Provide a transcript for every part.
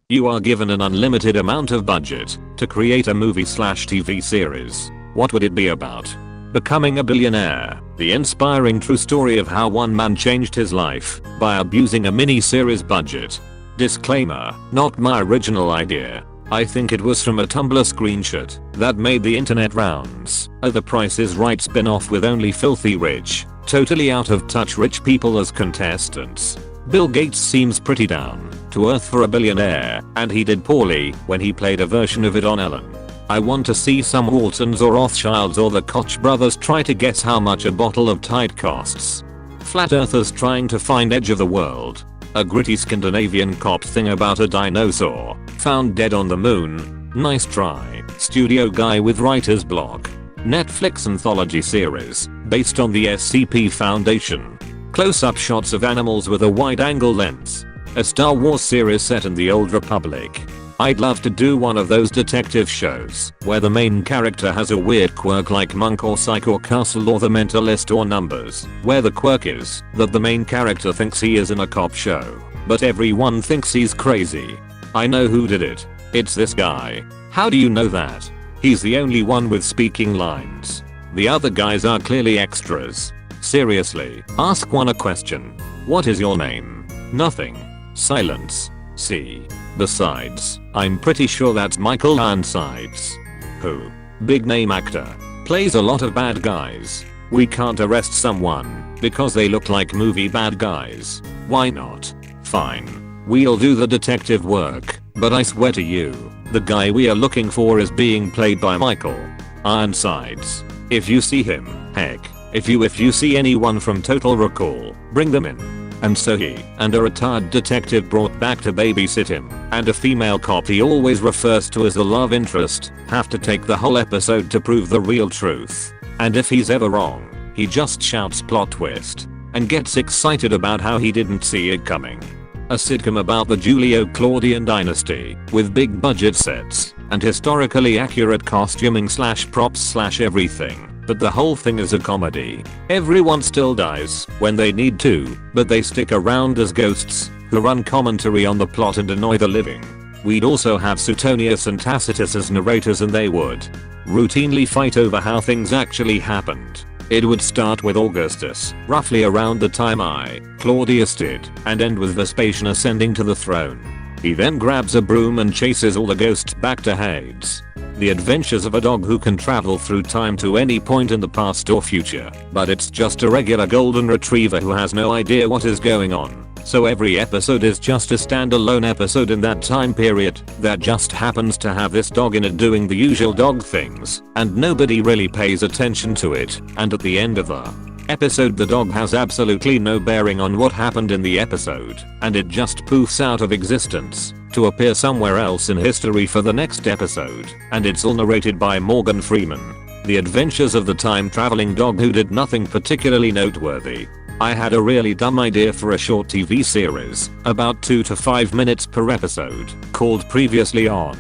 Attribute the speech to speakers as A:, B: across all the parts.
A: You are given an unlimited amount of budget to create a movie/TV series. What would it be about? Becoming a billionaire, the inspiring true story of how one man changed his life by abusing a mini-series budget. Disclaimer, not my original idea. I think it was from a Tumblr screenshot that made the internet rounds. The Price is Right spin-off with only filthy rich, totally out of touch rich people as contestants. Bill Gates seems pretty down to earth for a billionaire, and he did poorly when he played a version of it on Ellen. I want to see some Waltons or Rothschilds or the Koch brothers try to guess how much a bottle of Tide costs. Flat earthers trying to find edge of the world. A gritty Scandinavian cop thing about a dinosaur found dead on the moon. Nice try. Studio guy with writer's block. Netflix anthology series based on the SCP Foundation. Close-up shots of animals with a wide-angle lens. A Star Wars series set in the Old Republic. I'd love to do one of those detective shows where the main character has a weird quirk like Monk or Psych or Castle or The Mentalist or Numbers, where the quirk is that the main character thinks he is in a cop show, but everyone thinks he's crazy. I know who did it. It's this guy. How do you know that? He's the only one with speaking lines. The other guys are clearly extras. Seriously, ask one a question. What is your name? Nothing. Silence. See. Besides, I'm pretty sure that's Michael Ironsides. Who? Big name actor. Plays a lot of bad guys. We can't arrest someone because they look like movie bad guys. Why not? Fine. We'll do the detective work, but I swear to you, the guy we are looking for is being played by Michael Ironsides. If you see him, heck, if you see anyone from Total Recall, bring them in. And so he and a retired detective brought back to babysit him, and a female cop he always refers to as the love interest have to take the whole episode to prove the real truth. And if he's ever wrong, he just shouts plot twist and gets excited about how he didn't see it coming. A sitcom about the Julio-Claudian dynasty with big budget sets and historically accurate costuming / props / everything. But the whole thing is a comedy. Everyone still dies when they need to, but they stick around as ghosts who run commentary on the plot and annoy the living. We'd also have Suetonius and Tacitus as narrators, and they would routinely fight over how things actually happened. It would start with Augustus, roughly around the time Claudius did, and end with Vespasian ascending to the throne. He then grabs a broom and chases all the ghosts back to Hades. The adventures of a dog who can travel through time to any point in the past or future, but it's just a regular golden retriever who has no idea what is going on. So every episode is just a standalone episode in that time period that just happens to have this dog in it doing the usual dog things, and nobody really pays attention to it, and at the end of the episode the dog has absolutely no bearing on what happened in the episode, and it just poofs out of existence to appear somewhere else in history for the next episode, and it's all narrated by Morgan Freeman. The adventures of the time-traveling dog who did nothing particularly noteworthy. I had a really dumb idea for a short TV series, about 2 to 5 minutes per episode, called Previously On.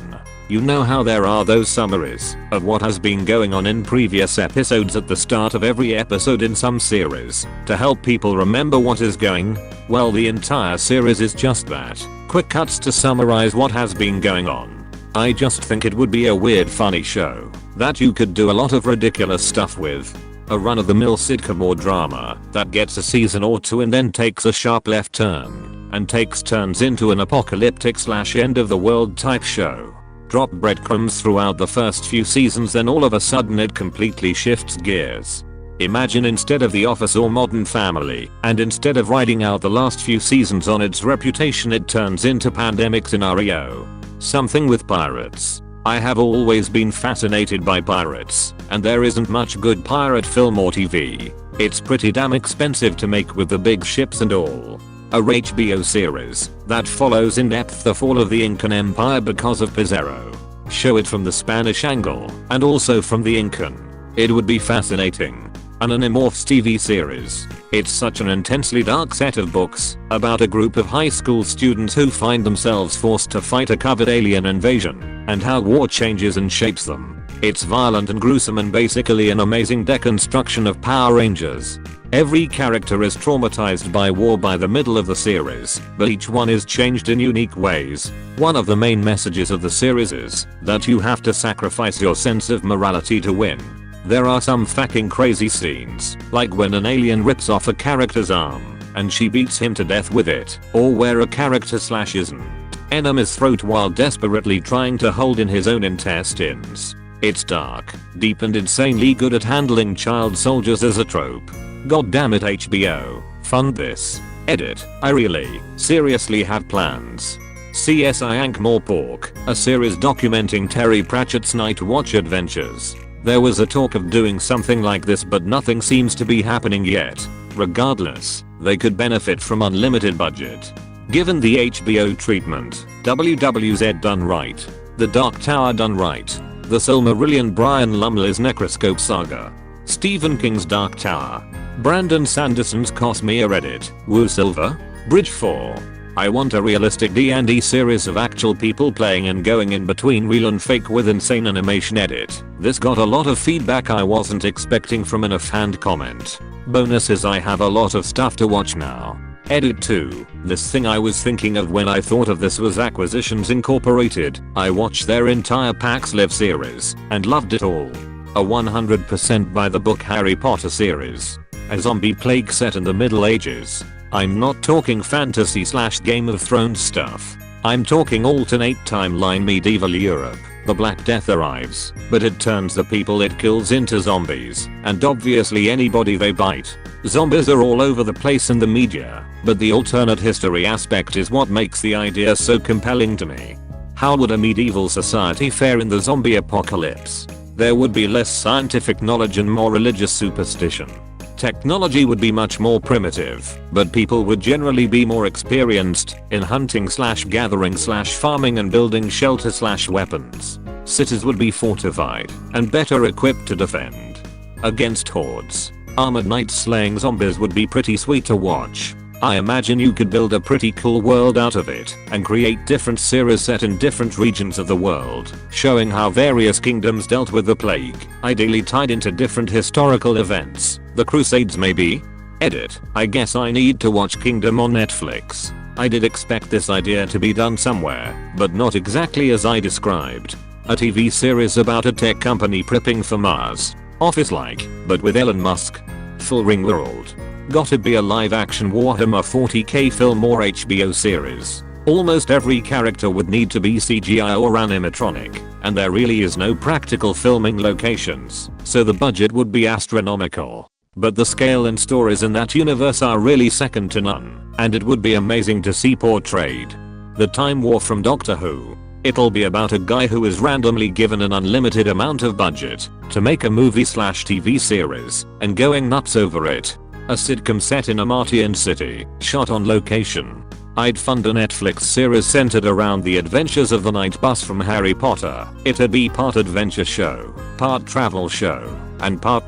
A: You know how there are those summaries of what has been going on in previous episodes at the start of every episode in some series to help people remember what is going? Well, the entire series is just that. Quick cuts to summarize what has been going on. I just think it would be a weird funny show that you could do a lot of ridiculous stuff with. A run-of-the-mill sitcom or drama that gets a season or 2 and then takes a sharp left turn and takes turns into an apocalyptic / end of the world type show. Drop breadcrumbs throughout the first few seasons, then all of a sudden it completely shifts gears. Imagine instead of The Office or Modern Family, and instead of riding out the last few seasons on its reputation, it turns into pandemic scenario. Something with pirates. I have always been fascinated by pirates, and there isn't much good pirate film or TV. It's pretty damn expensive to make with the big ships and all. A HBO series that follows in depth the fall of the Incan Empire because of Pizarro. Show it from the Spanish angle and also from the Incan. It would be fascinating. An Animorphs TV series. It's such an intensely dark set of books about a group of high school students who find themselves forced to fight a covert alien invasion and how war changes and shapes them. It's violent and gruesome and basically an amazing deconstruction of Power Rangers. Every character is traumatized by war by the middle of the series, but each one is changed in unique ways. One of the main messages of the series is that you have to sacrifice your sense of morality to win. There are some fucking crazy scenes, like when an alien rips off a character's arm and she beats him to death with it, or where a character slashes an enemy's throat while desperately trying to hold in his own intestines. It's dark, deep and insanely good at handling child soldiers as a trope. God damn it HBO, fund this. Edit, I really, seriously have plans. CSI Ankh-Morpork, a series documenting Terry Pratchett's Night Watch adventures. There was a talk of doing something like this but nothing seems to be happening yet. Regardless, they could benefit from unlimited budget. Given the HBO treatment, WWZ done right, The Dark Tower done right, the Silmarillion Brian Lumley's Necroscope Saga, Stephen King's Dark Tower, Brandon Sanderson's Cosmere Edit, Woo Silver, Bridge 4. I want a realistic D&D series of actual people playing and going in between real and fake with insane animation edit. This got a lot of feedback I wasn't expecting from an offhand comment. Bonus is I have a lot of stuff to watch now. Edit 2. This thing I was thinking of when I thought of this was Acquisitions Incorporated. I watched their entire Pax Live series and loved it all. A 100% by the book Harry Potter series. A zombie plague set in the Middle Ages. I'm not talking fantasy / Game of Thrones stuff. I'm talking alternate timeline medieval Europe. The Black Death arrives, but it turns the people it kills into zombies, and obviously anybody they bite. Zombies are all over the place in the media, but the alternate history aspect is what makes the idea so compelling to me. How would a medieval society fare in the zombie apocalypse? There would be less scientific knowledge and more religious superstition. Technology would be much more primitive, but people would generally be more experienced in hunting / gathering / farming and building shelter / weapons. Cities would be fortified and better equipped to defend against hordes. Armored knights slaying zombies would be pretty sweet to watch. I imagine you could build a pretty cool world out of it and create different series set in different regions of the world, showing how various kingdoms dealt with the plague, ideally tied into different historical events. The Crusades maybe? Edit, I guess I need to watch Kingdom on Netflix. I did expect this idea to be done somewhere, but not exactly as I described. A TV series about a tech company prepping for Mars. Office-like, but with Elon Musk. Full Ringworld. Gotta be a live-action Warhammer 40k film or HBO series. Almost every character would need to be CGI or animatronic, and there really is no practical filming locations, so the budget would be astronomical. But the scale and stories in that universe are really second to none, and it would be amazing to see portrayed. The Time War from Doctor Who. It'll be about a guy who is randomly given an unlimited amount of budget to make a movie / TV series and going nuts over it. A sitcom set in a Martian city, shot on location. I'd fund a Netflix series centered around the adventures of the night bus from Harry Potter. It'd be part adventure show, part travel show, and part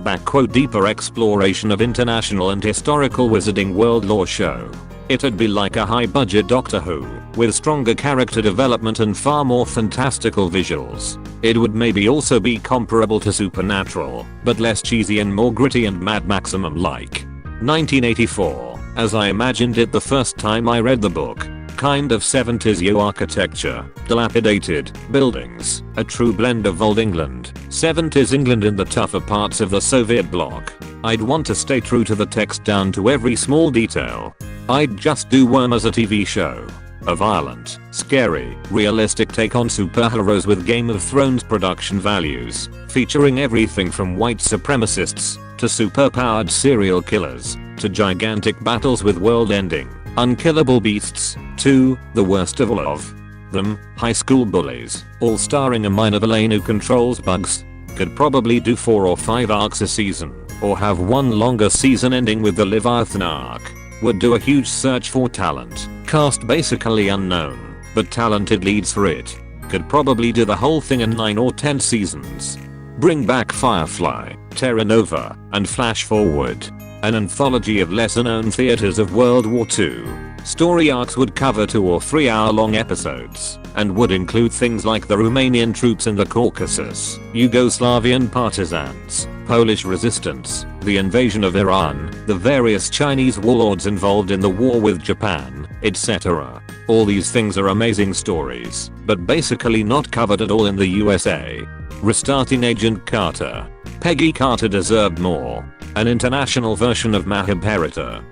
A: "deeper exploration of international and historical wizarding world lore show." It'd be like a high-budget Doctor Who, with stronger character development and far more fantastical visuals. It would maybe also be comparable to Supernatural, but less cheesy and more gritty and Mad Maximum-like. 1984, as I imagined it the first time I read the book. Kind of 70s yo architecture, dilapidated buildings, a true blend of old England, 70s England in the tougher parts of the Soviet bloc. I'd want to stay true to the text down to every small detail. I'd just do Worm as a TV show. A violent, scary, realistic take on superheroes with Game of Thrones production values, featuring everything from white supremacists to superpowered serial killers to gigantic battles with world-ending, unkillable beasts to the worst of all of them, high school bullies, all starring a minor villain who controls bugs. Could probably do 4 or 5 arcs a season, or have one longer season ending with the Leviathan arc. Would do a huge search for talent, cast basically unknown, but talented leads for it. Could probably do the whole thing in 9 or 10 seasons. Bring back Firefly, Terra Nova, and Flash Forward. An anthology of lesser-known theaters of World War II. Story arcs would cover 2 or 3 hour-long episodes, and would include things like the Romanian troops in the Caucasus, Yugoslavian partisans, Polish resistance, the invasion of Iran, the various Chinese warlords involved in the war with Japan, etc. All these things are amazing stories, but basically not covered at all in the USA. Restarting Agent Carter. Peggy Carter deserved more. An international version of Mahabharata.